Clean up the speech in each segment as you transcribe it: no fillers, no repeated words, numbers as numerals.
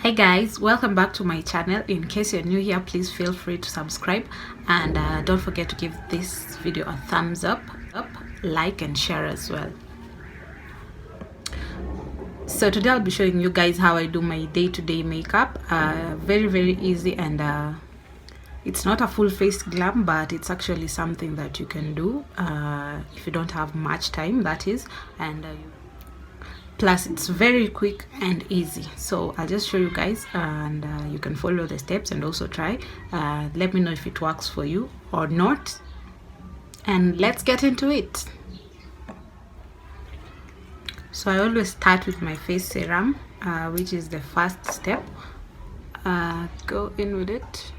Hi guys, welcome back to my channel. In case you're new here, please feel free to subscribe and don't forget to give this video a thumbs up, like and share as well. So today I'll be showing you guys how I do my day-to-day makeup. Very easy, and it's not a full face glam, but it's actually something that you can do if you don't have much time, that is, and plus it's very quick and easy. So I'll just show you guys, and you can follow the steps and also try. Let me know if it works for you or not, and let's get into it. So I always start with my face serum, which is the first step. Go in with it.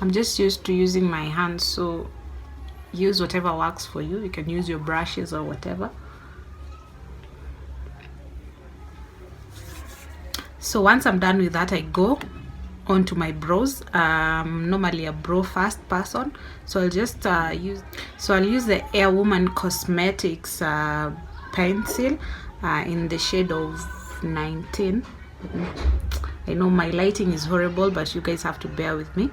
I'm just used to using my hands, so use whatever works for you. You can use your brushes or whatever. So once I'm done with that, I go onto my brows. Normally a brow first person, so I'll just use the Airwoman Cosmetics pencil in the shade of 19. I know my lighting is horrible, but you guys have to bear with me.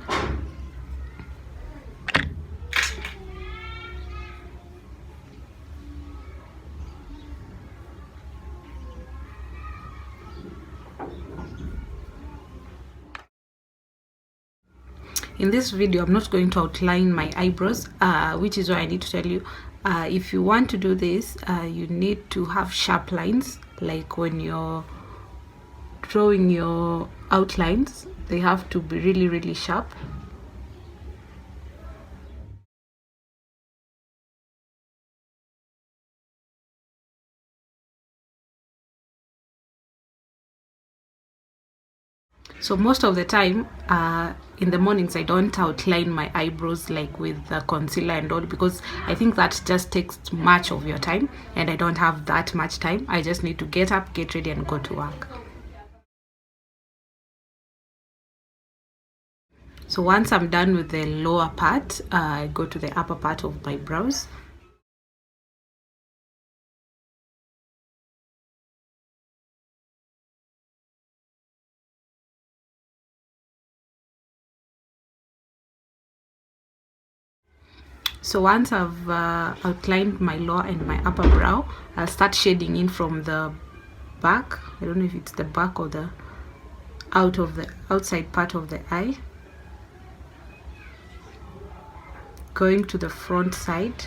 In this video, I'm not going to outline my eyebrows, which is why I need to tell you, if you want to do this, you need to have sharp lines. Like when you're drawing your outlines, they have to be really sharp. So most of the time, in the mornings, I don't outline my eyebrows like with the concealer and all, because I think that just takes much of your time, and I don't have that much time. I just need to get up, get ready and go to work. So once I'm done with the lower part, I go to the upper part of my brows. So once I've outlined my lower and my upper brow, I'll start shading in from the back. I don't know if it's the back or the outside part of the eye, going to the front side.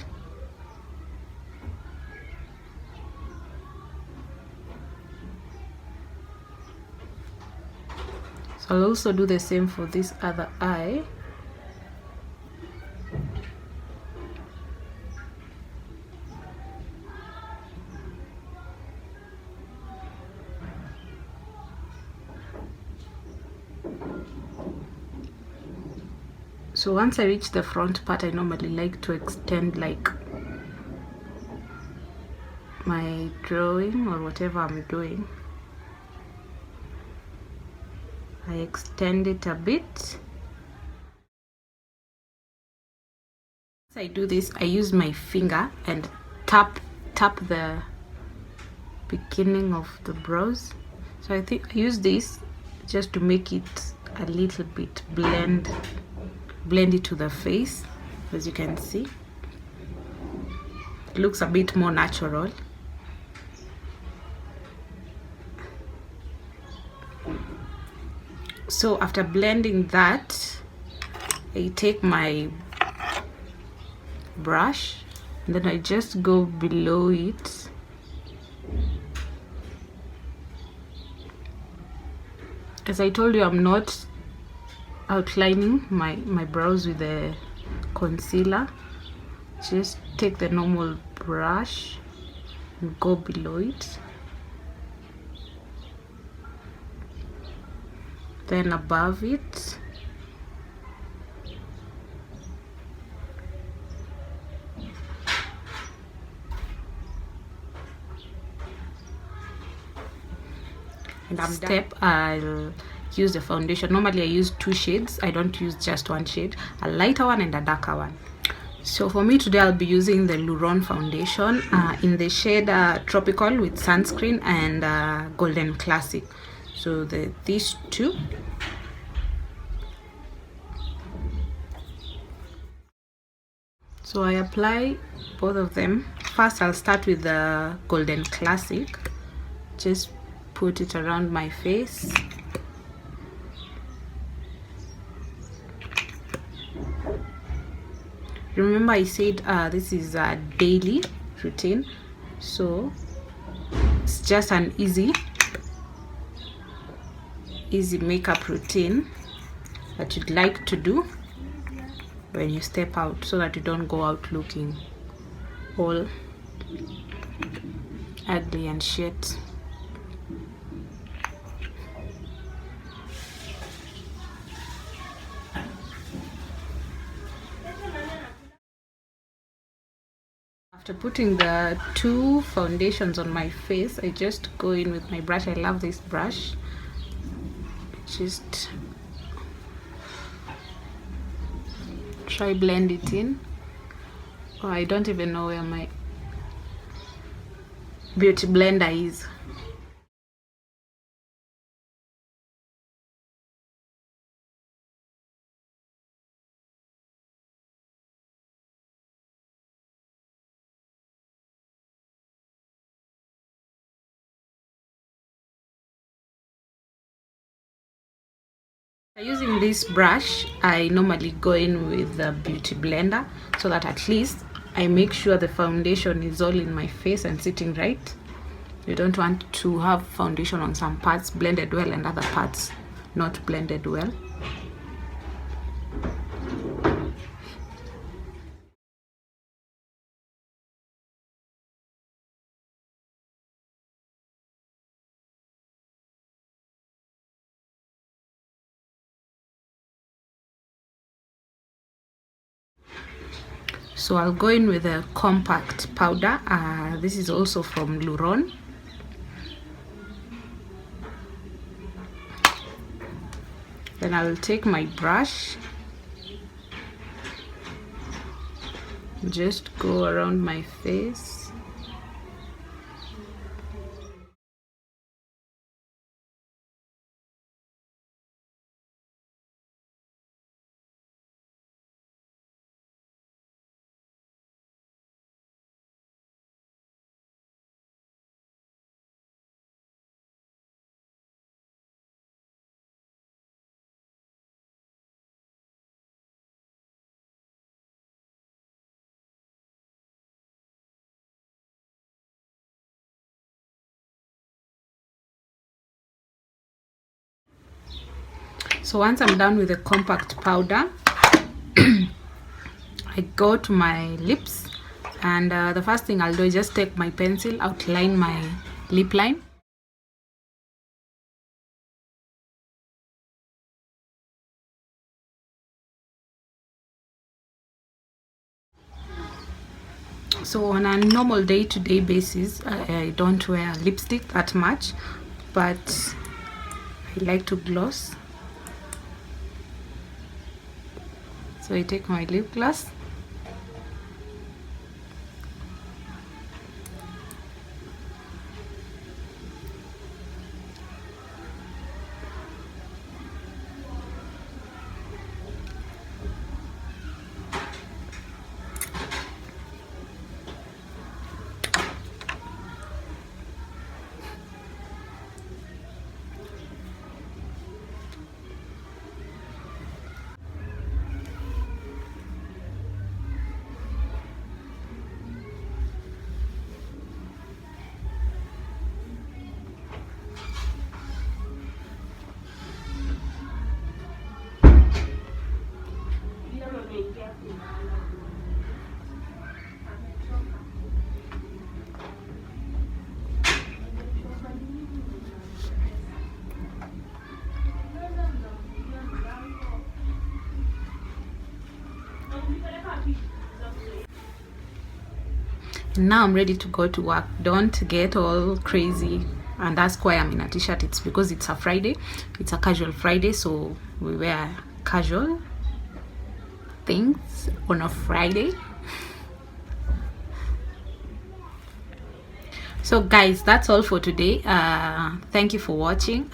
So I'll also do the same for this other eye. So once I reach the front part, I normally like to extend like my drawing or whatever I'm doing. I extend it a bit. Once I do this, I use my finger and tap the beginning of the brows. So I think I use this just to make it a little bit blend it to the face. As you can see, it looks a bit more natural. So after blending that, I take my brush and then I just go below it. As I told you, I'm not outlining my brows with the concealer. Just take the normal brush and go below it, then above it, and I'm step I'll use the foundation. Normally I use 2 shades. I don't use just 1 shade, a lighter one and a darker one. So for me today, I'll be using the Luron Foundation in the shade Tropical with Sunscreen and Golden Classic. So these two. So I apply both of them. First, I'll start with the Golden Classic. Just put it around my face. Remember I said this is a daily routine, so it's just an easy makeup routine that you'd like to do when you step out, so that you don't go out looking all ugly and shit. After putting the 2 foundations on my face, I just go in with my brush. I love this brush. Just try blend it in. Oh, I don't even know where my beauty blender is. Using this brush, I normally go in with the beauty blender so that at least I make sure the foundation is all in my face and sitting right. You don't want to have foundation on some parts blended well and other parts not blended well. So I'll go in with a compact powder. This is also from Luron. Then I'll take my brush, just go around my face. So once I'm done with the compact powder, I go to my lips, and the first thing I'll do is just take my pencil, outline my lip line. So on a normal day-to-day basis, I don't wear lipstick that much, but I like to gloss. So I take my lip gloss, now I'm ready to go to work. Don't get all crazy and ask why I'm in a t-shirt. It's because it's a Friday, it's a casual Friday, so we wear casual things on a Friday. So guys, that's all for today. Thank you for watching.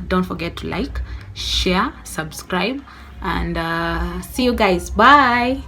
Don't forget to like, share, subscribe, and see you guys. Bye.